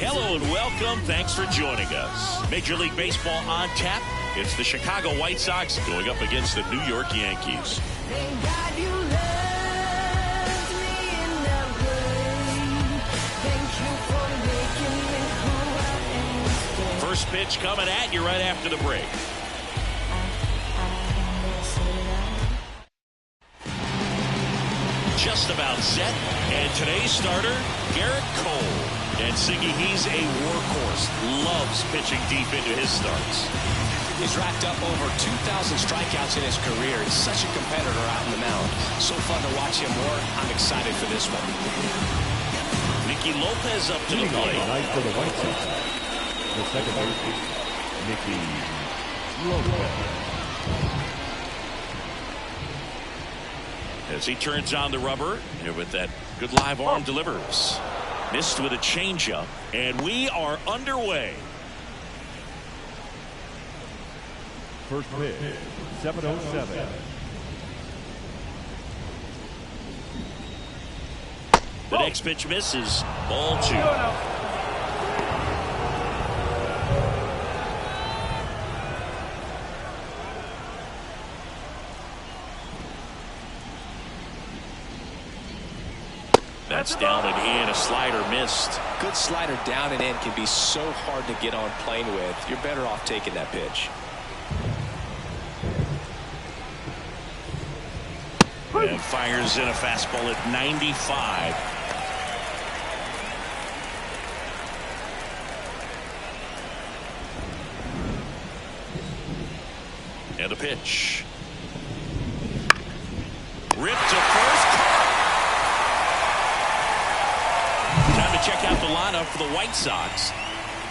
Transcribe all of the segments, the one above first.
Hello and welcome. Thanks for joining us. Major League Baseball on tap. It's the Chicago White Sox going up against the New York Yankees. First pitch coming at you right after the break. Just about set. And today's starter, Garrett Cole. And Siggy, he's a workhorse. Loves pitching deep into his starts. He's racked up over 2,000 strikeouts in his career. He's such a competitor out in the mound. So fun to watch him work. I'm excited for this one. Nicky Lopez up to the plate. Tonight for the White Sox, the second baseman, Nicky Lopez. As he turns on the rubber, and with that good live arm delivers. Missed with a changeup, and we are underway. First pitch, 7:07. The next pitch misses. Ball 2. That's down and in. A slider missed. Good slider down and in can be so hard to get on plane with. You're better off taking that pitch. And fires in a fastball at 95. And a pitch. Ripped to first. Time to check out the lineup for the White Sox.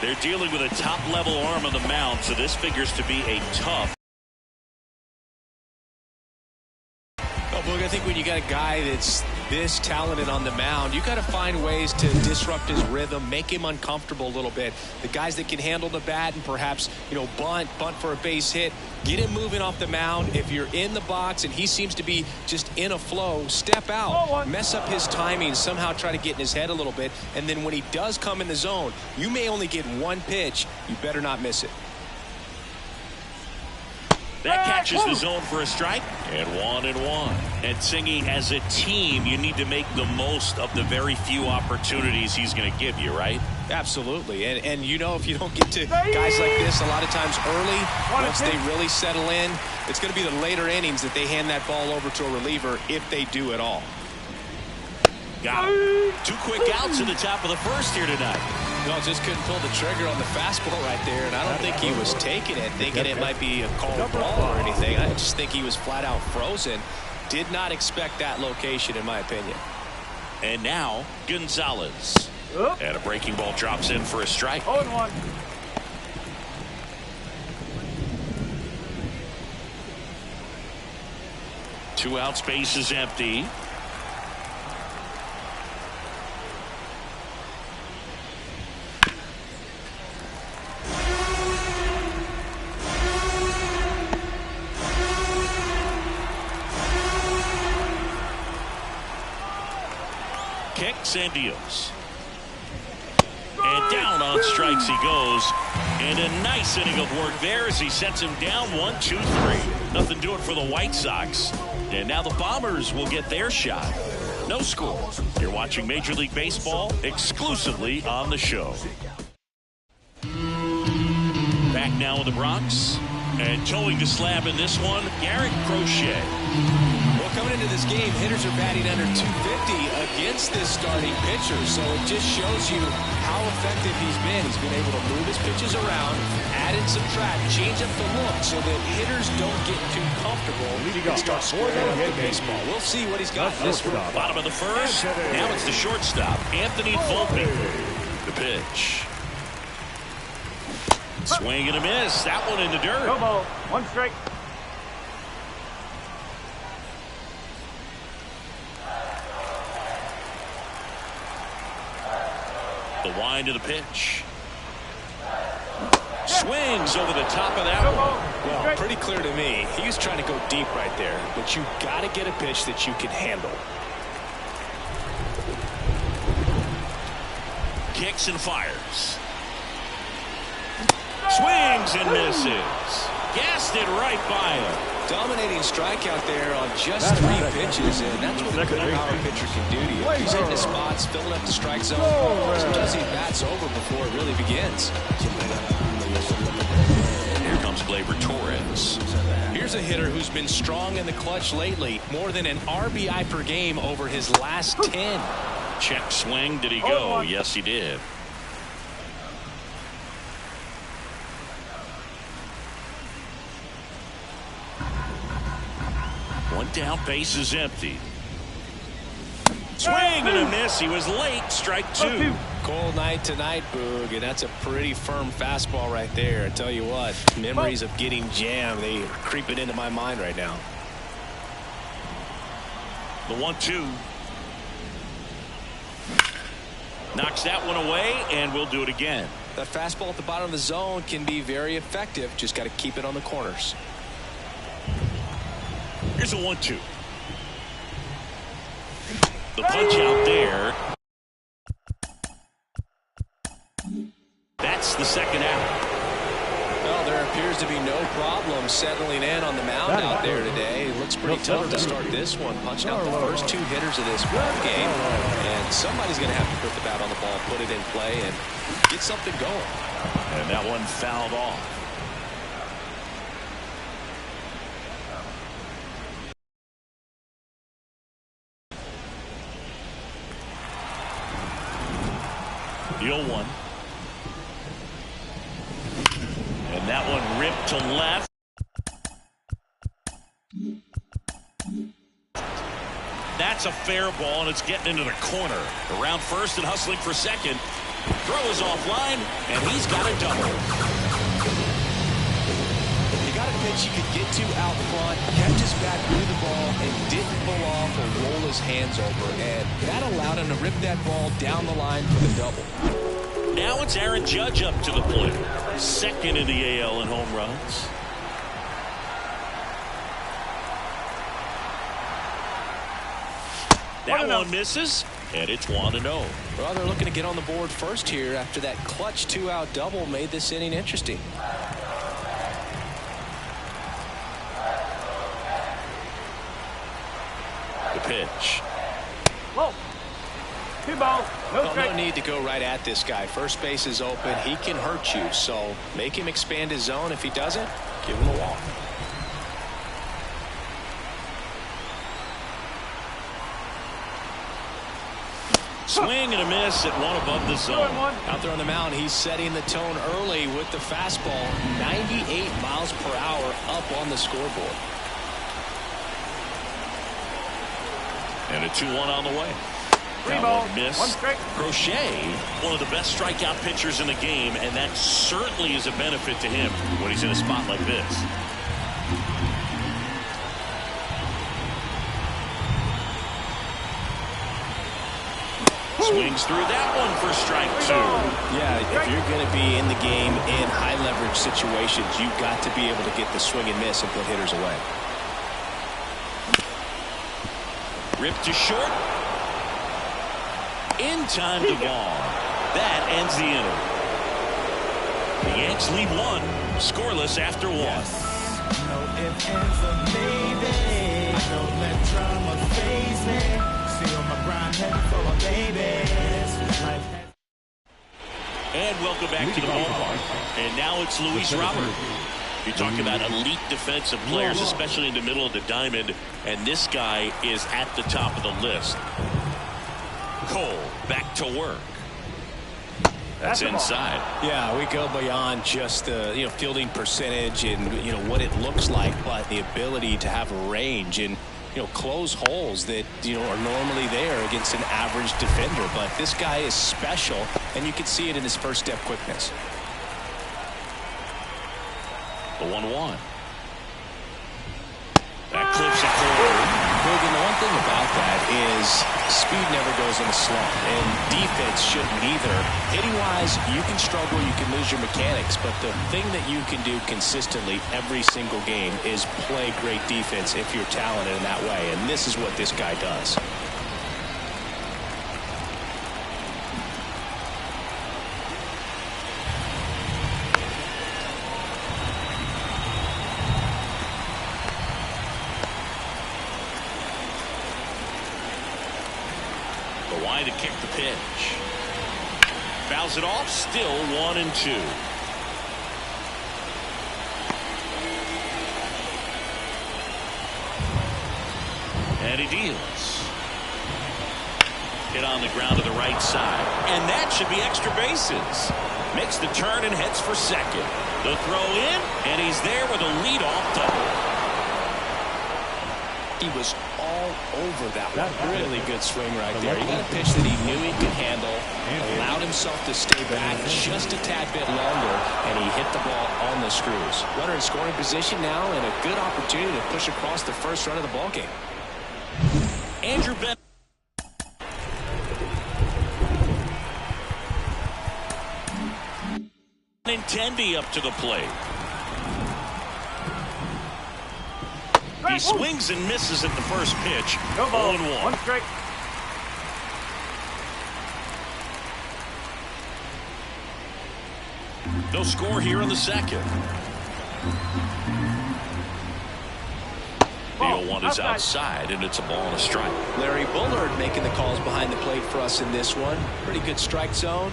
They're dealing with a top-level arm on the mound, so this figures to be a tough. Look, I think when you got a guy that's this talented on the mound, you got to find ways to disrupt his rhythm, make him uncomfortable a little bit. The guys that can handle the bat and perhaps, bunt for a base hit, get him moving off the mound. If you're in the box and he seems to be just in a flow, step out, mess up his timing, somehow try to get in his head a little bit. And then when he does come in the zone, you may only get one pitch. You better not miss it. That catches the zone for a strike, and 1-1. And Singy, as a team, you need to make the most of the very few opportunities he's going to give you, right? Absolutely. And if you don't get to guys like this a lot of times early, once they really settle in, it's going to be the later innings that they hand that ball over to a reliever if they do at all. Got him. 2 quick outs in the top of the first here tonight. No, just couldn't pull the trigger on the fastball right there, and I don't think he was taking it, thinking it might be a called ball or anything. I just think he was flat out frozen. Did not expect that location, in my opinion. And now, Gonzalez. And a breaking ball drops in for a strike. 0-1. Two out, space is empty. Kicks and deals. And down on strikes he goes. And a nice inning of work there as he sets him down 1-2-3. Nothing doing for the White Sox. And now the Bombers will get their shot. No score. You're watching Major League Baseball exclusively on the show. Back now in the Bronx. And towing the slab in this one, Garrett Crochet. Well, coming into this game, hitters are batting under 250 against this starting pitcher, so it just shows you how effective he's been. He's been able to move his pitches around, add and subtract, change up the look so that hitters don't get too comfortable and start scoring up the baseball. We'll see what he's got in this one. Bottom of the first. Now it's the shortstop, Anthony Volpe. The pitch. Swing and a miss. That one in the dirt. No ball. 1 strike. The wind of the pitch. Swings over the top of that one. Well, pretty clear to me. He was trying to go deep right there, but you got to get a pitch that you can handle. Kicks and fires. Swings and misses. Gassed it right by him. Dominating strikeout there on just 3 pitches, and that's what a good power pitcher can do to you. He's hitting the spots, filling up the strike zone. Sometimes he bats over before it really begins. Here comes Gleyber Torres. Here's a hitter who's been strong in the clutch lately. More than an RBI per game over his last 10. Check swing. Did he go? Yes, he did. One down, base is empty. Swing and a miss. He was late. Strike 2. Cold night tonight, Boog, and that's a pretty firm fastball right there. I tell you what, memories of getting jammed, they are creeping into my mind right now. The 1-2. Knocks that one away, and we'll do it again. That fastball at the bottom of the zone can be very effective. Just got to keep it on the corners. Here's a 1-2. The punch out there. That's the second out. Well, there appears to be no problem settling in on the mound out there today. It looks pretty tough to start this one, punching out the first 2 hitters of this ball game. And somebody's going to have to put the bat on the ball, put it in play, and get something going. And that one fouled off. The 0-1. And that one ripped to left. That's a fair ball, and it's getting into the corner. Around first and hustling for second. Throw is offline, and he's got a double. He got a pitch he could get to out front, kept his bat near the ball, and didn't pull off or roll his hands over. And that allowed him to rip that ball down the line for the double. Now it's Aaron Judge up to the plate. Second in the AL in home runs. That one misses, and it's 1-0. Well, they're looking to get on the board first here after that clutch 2-out double made this inning interesting. The pitch. Whoa. 2 balls. No need to go right at this guy. First base is open. He can hurt you, so make him expand his zone. If he doesn't, give him a walk. Swing and a miss at 1 above the zone. Out there on the mound, he's setting the tone early with the fastball. 98 miles per hour up on the scoreboard. And a 2-1 on the way. 3 balls. Miss. 1 strike. Crochet, one of the best strikeout pitchers in the game, and that certainly is a benefit to him when he's in a spot like this. Swings through that one for strike 2. Yeah, if you're going to be in the game in high leverage situations, you've got to be able to get the swing and miss and put hitters away. Ripped to short. In time to ball. That ends the inning. The Yanks lead 1, scoreless after 1. No ifs, ands, or maybe. I don't let drama faze me. See on my grind, heading for my babies. And welcome back to the ballpark. And now it's Luis Robert. You talk about elite defensive players, especially in the middle of the diamond, and this guy is at the top of the list. Cole back to work. That's inside. Yeah, we go beyond just the fielding percentage and what it looks like, but the ability to have range and close holes that are normally there against an average defender. But this guy is special, and you can see it in his first step quickness. The 1-1. That clips it forward. Boog, and the one thing about that is speed never goes in a slump, and defense shouldn't either. Hitting-wise, you can struggle, you can lose your mechanics, but the thing that you can do consistently every single game is play great defense if you're talented in that way, and this is what this guy does. To kick the pitch. Fouls it off, still 1-2. And he deals. Hit on the ground to the right side. And that should be extra bases. Makes the turn and heads for second. The throw in, and he's there with a leadoff double. He was all over that one. Really good swing right there. He got a pitch that he knew he could handle, allowed himself to stay back just a tad bit longer, and he hit the ball on the screws. Runner in scoring position now, and a good opportunity to push across the first run of the ball game. Andrew Bennett. Nintendi up to the plate. He swings and misses at the first pitch. 0-1. One strike. No score here in the second. The 0-1 is outside, and it's a ball and a strike. Larry Bullard making the calls behind the plate for us in this one. Pretty good strike zone.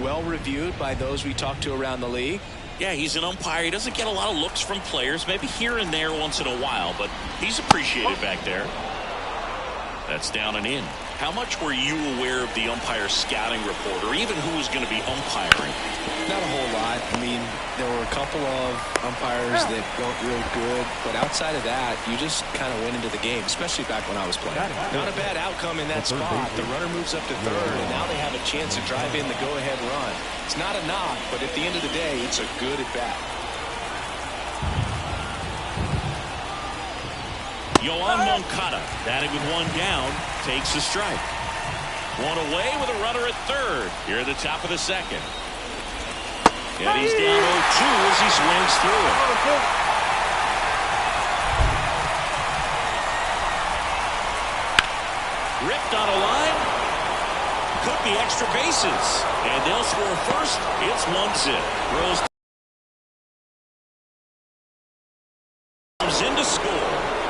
Well reviewed by those we talked to around the league. Yeah, he's an umpire. He doesn't get a lot of looks from players, maybe here and there once in a while, but he's appreciated back there. That's down and in. How much were you aware of the umpire scouting report, or even who was going to be umpiring? Not a whole lot. I mean, there were a couple of umpires that weren't real good, but outside of that, you just kind of went into the game, especially back when I was playing. Not a bad outcome in that spot. The runner moves up to third, and now they have a chance to drive in the go-ahead run. It's not a knock, but at the end of the day, it's a good at-bat. Yoan Moncada, batting with one down, takes the strike. One away with a runner at third here at the top of the second. And he's down 0-2 as he swings through it. Ripped on a line. Could be extra bases. And they'll score first. It's 1-0. Rose comes in to score.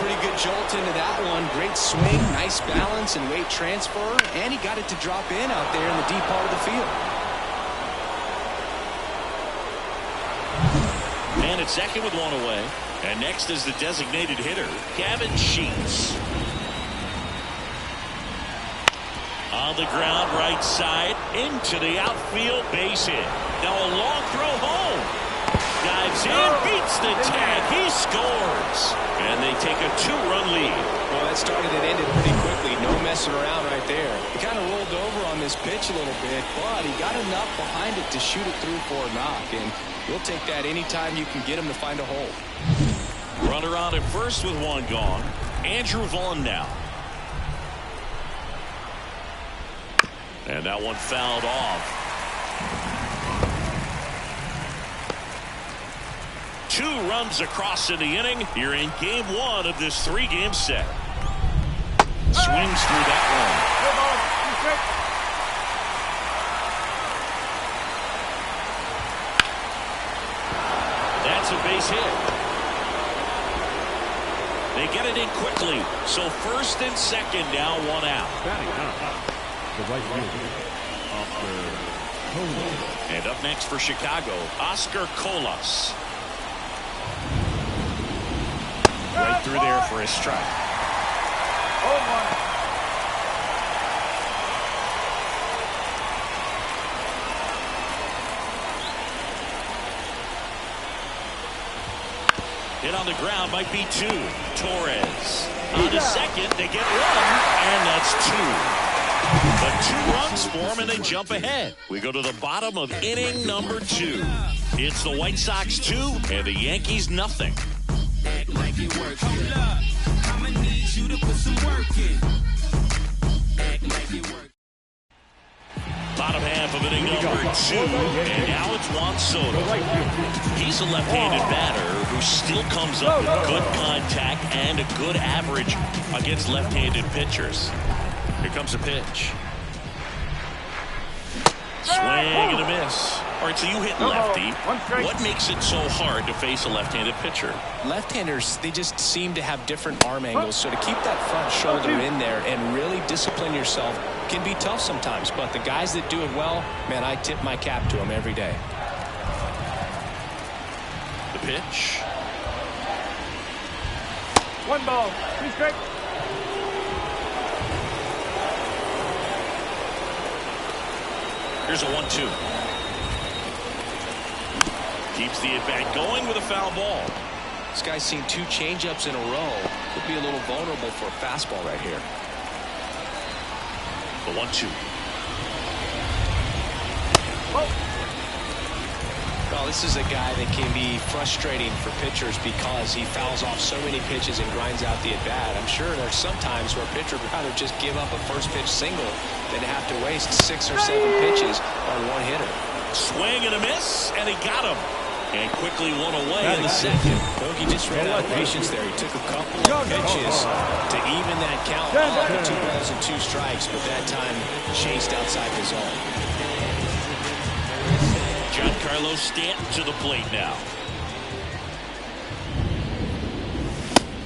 Pretty good jolt into that one. Great swing, nice balance and weight transfer, and he got it to drop in out there in the deep part of the field. Man at second with one away. And next is the designated hitter, Gavin Sheets. On the ground, right side, into the outfield, base hit. Now a long throw home. Dives in, beats the tag, he scores. And they take a 2-run lead. Well, that started and ended pretty quickly. No messing around right there. He kind of rolled over on this pitch a little bit, but he got enough behind it to shoot it through for a knock. And we'll take that anytime you can get him to find a hole. Runner on at first with one gone. Andrew Vaughn now. And that one fouled off. 2 runs across in the inning. You're in game 1 of this 3-game set. Swings through that one. That's a base hit. They get it in quickly. So first and second now, one out. Batting now, the right fielder, Oscar Colas. And up next for Chicago, Oscar Colas. Right through there for a strike. Hit on the ground, might be two. Torres on to second. They get one, and that's two. But 2 runs for them, and they jump ahead. We go to the bottom of inning number 2. It's the White Sox 2 and the Yankees nothing. Act like it works. Hold up, I'ma need you to put some work in. Act like it works. Bottom half of inning number 2, and now it's Juan Soto. He's a left-handed batter who still comes up with good contact and a good average against left-handed pitchers. Here comes a pitch. Swing and a miss. All right, so you hit lefty. What makes it so hard to face a left-handed pitcher? Left-handers, they just seem to have different arm angles. So to keep that front shoulder in there and really discipline yourself can be tough sometimes. But the guys that do it well, man, I tip my cap to them every day. The pitch. 1 ball, 2 strikes. Here's a 1-2. Keeps the at-bat going with a foul ball. This guy's seen 2 changeups in a row. Could be a little vulnerable for a fastball right here. The 1-2. Well, this is a guy that can be frustrating for pitchers because he fouls off so many pitches and grinds out the at-bat. I'm sure there's some times where a pitcher would rather just give up a first pitch single than have to waste 6 or 7 pitches on one hitter. Swing and a miss, and he got him. And quickly one away in the second. Bogey just ran out of patience there. He took a couple of pitches to even that count off to 2 balls and 2 strikes, but that time chased outside the zone. Giancarlo Stanton to the plate now.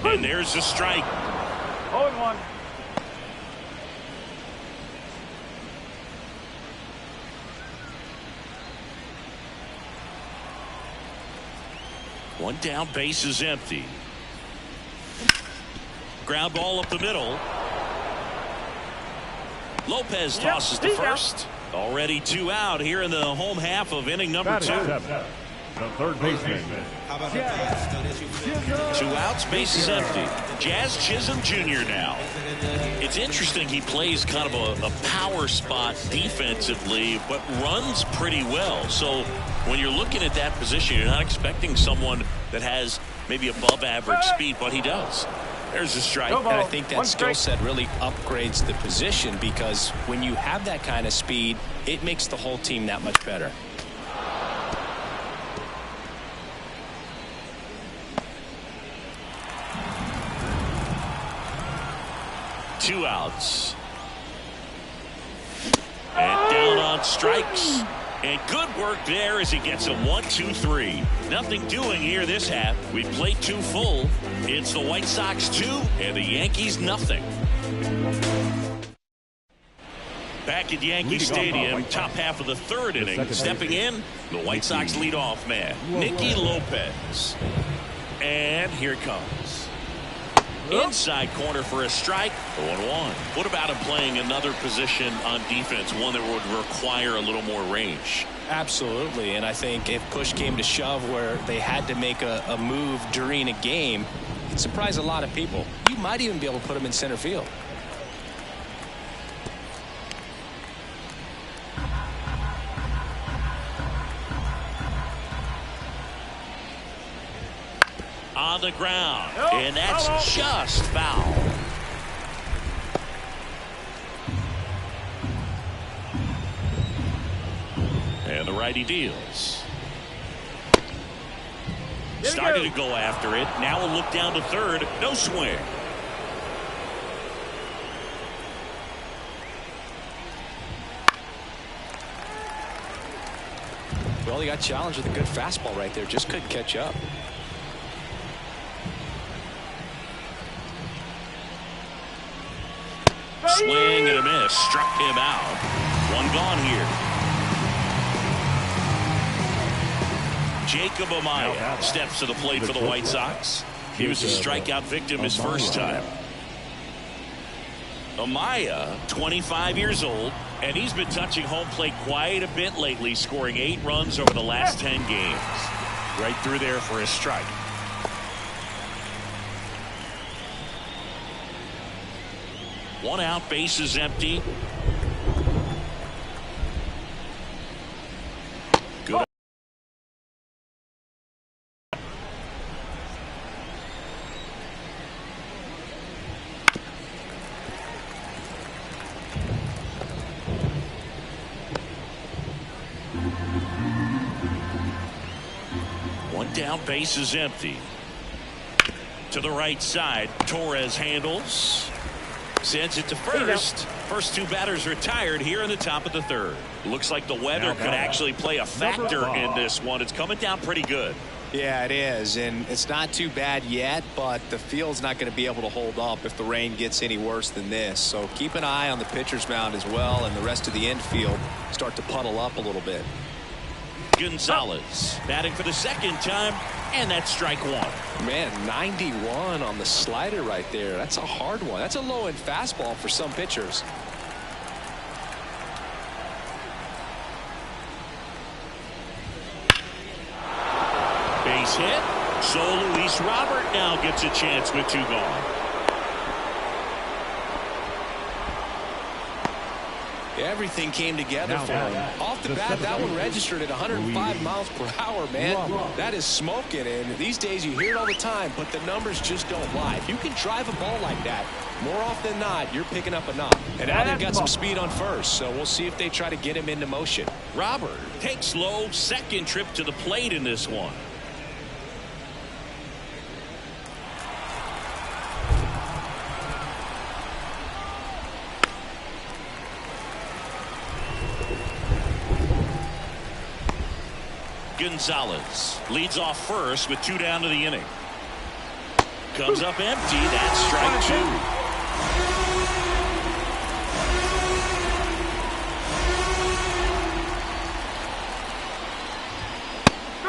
And there's the strike. 0-1. One down, base is empty. Ground ball up the middle. Lopez tosses to first. Already 2 out here in the home half of inning number 2. The third baseman. 2 outs, base is empty. Jazz Chisholm Jr. now. It's interesting, he plays kind of a power spot defensively, but runs pretty well. So when you're looking at that position, you're not expecting someone that has maybe above average speed, but he does. There's a strike. And I think that skill set really upgrades the position because when you have that kind of speed, it makes the whole team that much better. Two outs. And down on strikes. And good work there as he gets a 1-2-3. Nothing doing here this half. We played 2 full. It's the White Sox 2 and the Yankees nothing. Back at Yankee Stadium, top half of the 3rd inning. Stepping in, the White Sox leadoff man, Nicky Lopez. And here it comes. Inside corner for a strike. 0-1. What about him playing another position on defense, one that would require a little more range? Absolutely, and I think if push came to shove where they had to make a move during a game, it'd surprise a lot of people. You might even be able to put him in center field. On the ground, and that's just foul. And the righty deals. Started to go after it. Now we'll look down to 3rd. No swing. Well, he got challenged with a good fastball right there. Just couldn't catch up. swing and a miss. Struck him out. One gone here. Jacob Amaya steps to the plate for the White Sox. He was a strikeout victim his first time. Amaya, 25 years old, and he's been touching home plate quite a bit lately, scoring 8 runs over the last 10 games. Right through there for his strike. One out, base is empty. Good. One down, base is empty. To the right side, Torres handles. Sends it to first. First 2 batters retired here in the top of the 3rd. Looks like the weather could actually play a factor in this one. It's coming down pretty good. Yeah, it is, and it's not too bad yet, but the field's not going to be able to hold up if the rain gets any worse than this. So keep an eye on the pitcher's mound as well, and the rest of the infield start to puddle up a little bit. Gonzalez batting for the 2nd time, and that's strike 1. Man, 91 on the slider right there. That's a hard one. That's a low-end fastball for some pitchers. Base hit. So Luis Robert now gets a chance with 2 gone. Everything came together for him. Off the bat, that one registered at 105 miles per hour, man. That is smoking, and these days you hear it all the time, but the numbers just don't lie. If you can drive a ball like that, more often than not, you're picking up a knock. And now they've got some speed on first, so we'll see if they try to get him into motion. Robert takes low, 2nd trip to the plate in this one. Gonzalez leads off first with 2 down to the inning. Comes up empty. That's strike 2.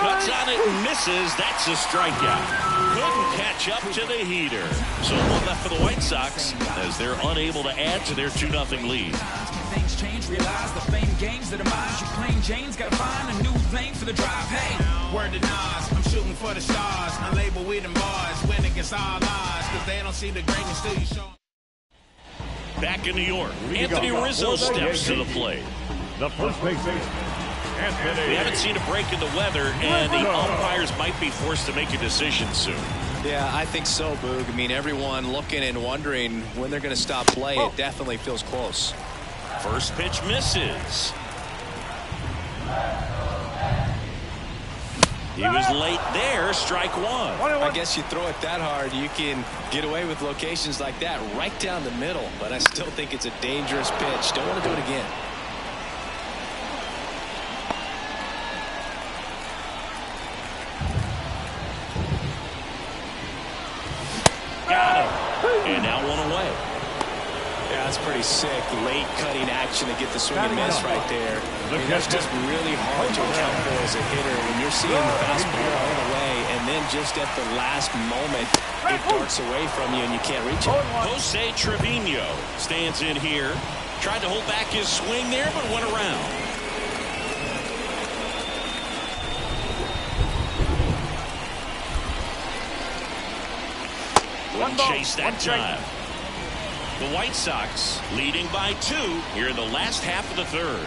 Cuts on it and misses. That's a strikeout. Couldn't catch up to the heater. So 1 left for the White Sox as they're unable to add to their 2-0 lead. Things change, realize the fame games, the demise. You plain Jane's gotta find a new lane for the drive. Hey, word to Nas, I'm shooting for the stars. Unlabeled with them bars, win against all odds, cause they don't see the greatness till you show. Back in New York, Anthony Rizzo steps to the plate. The first baseman, Anthony. We haven't seen a break in the weather, and the umpires might be forced to make a decision soon. Yeah, I think so, Boog. I mean, everyone looking and wondering when they're going to stop play. It definitely feels close. First pitch misses. He was late there, strike 1. I guess you throw it that hard, you can get away with locations like that right down the middle, but I still think it's a dangerous pitch. Don't want to do it again. Got him. And now 1 away. Yeah, that's pretty sick. Late cutting action to get the swing and miss right there. I mean, that's just really hard to account for as a hitter when you're seeing the fastball all the way, and then just at the last moment, it darts away from you and you can't reach it. Jose Trevino stands in here. Tried to hold back his swing there, but went around. Wouldn't chase that time. The White Sox leading by 2 here in the last half of the 3rd.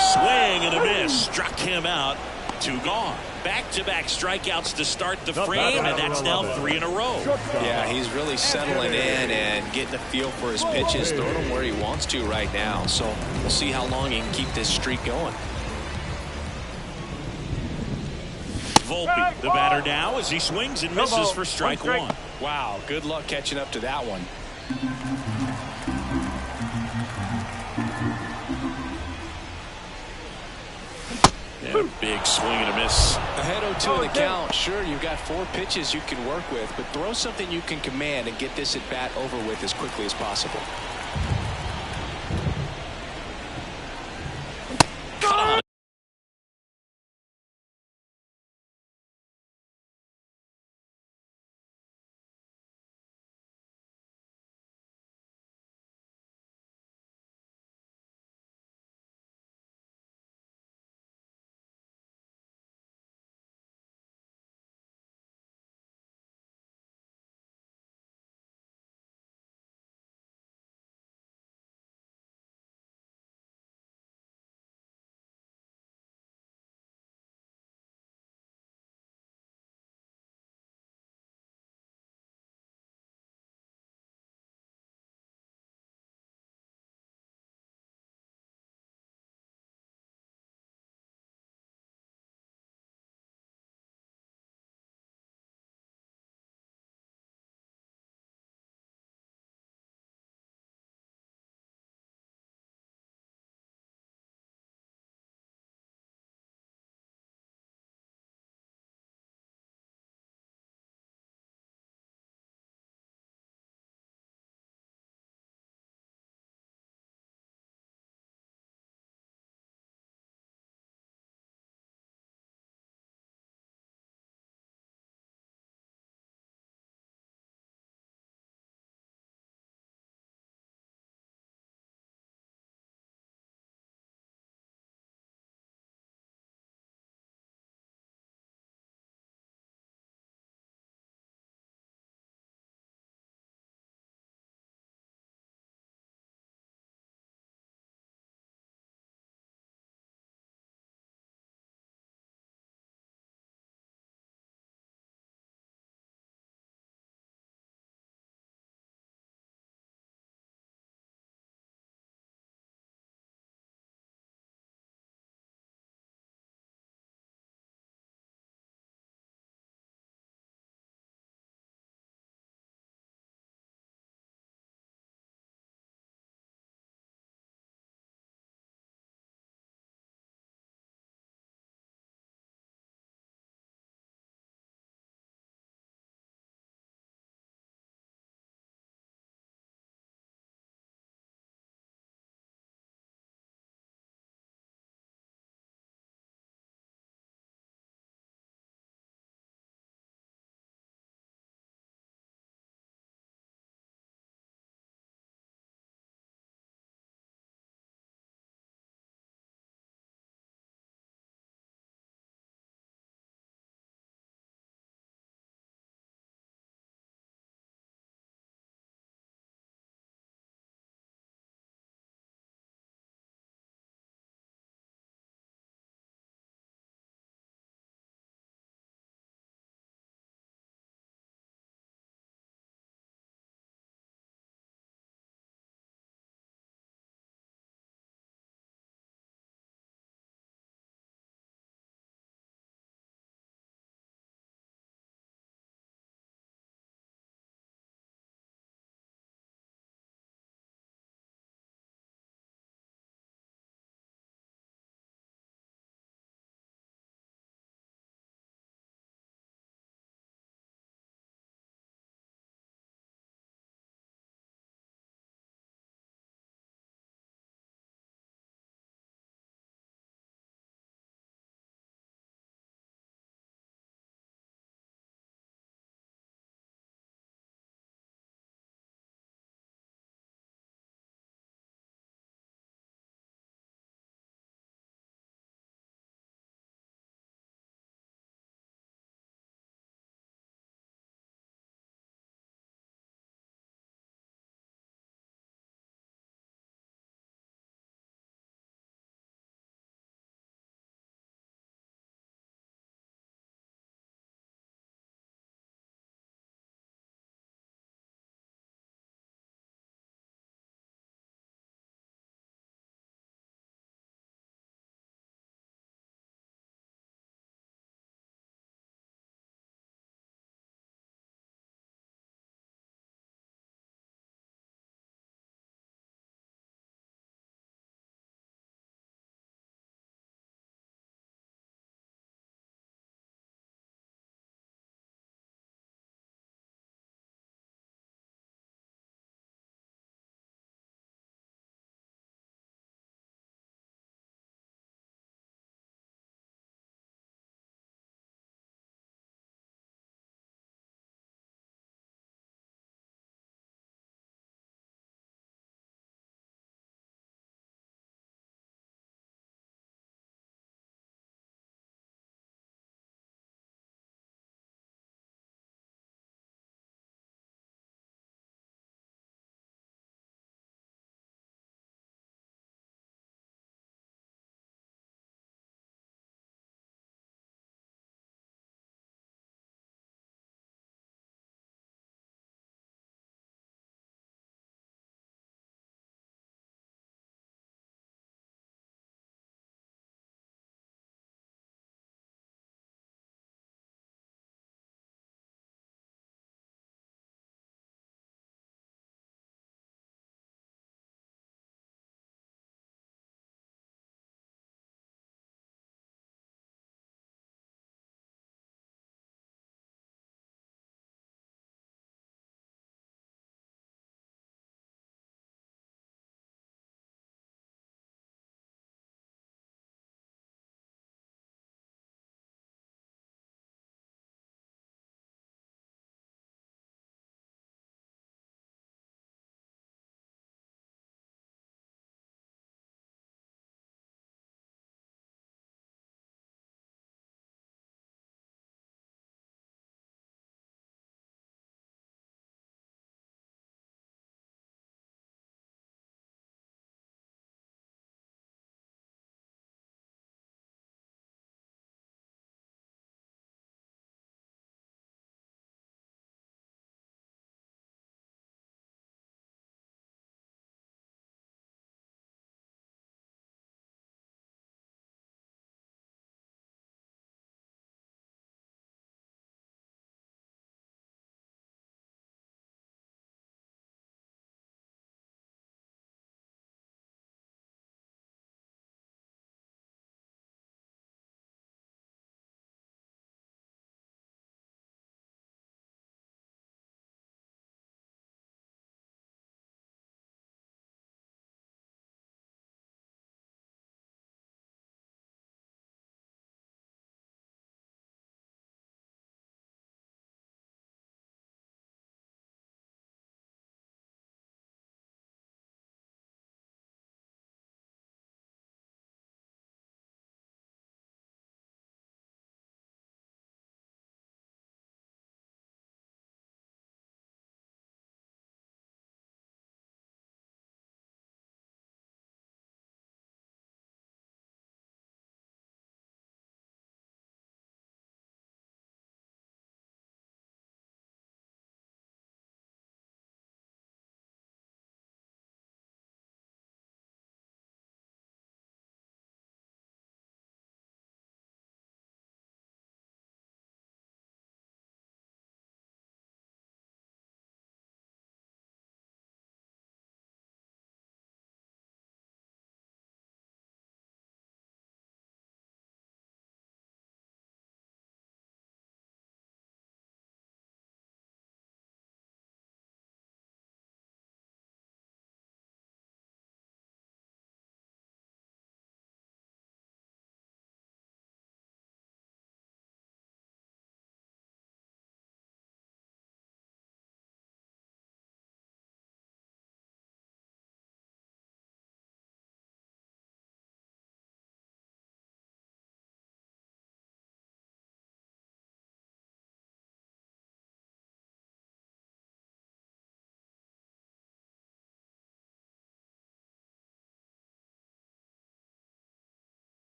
Swing and a miss. Struck him out. 2 gone. Back-to-back strikeouts to start the frame, and that's now 3 in a row. Yeah, he's really settling in and getting a feel for his pitches, throwing them where he wants to right now. So we'll see how long he can keep this streak going. Volpe, the batter now, as he swings and misses for strike 1. Wow, good luck catching up to that one. And a big swing and a miss. Ahead 0-2 in the count. Sure, you've got 4 pitches you can work with, but throw something you can command and get this at bat over with as quickly as possible.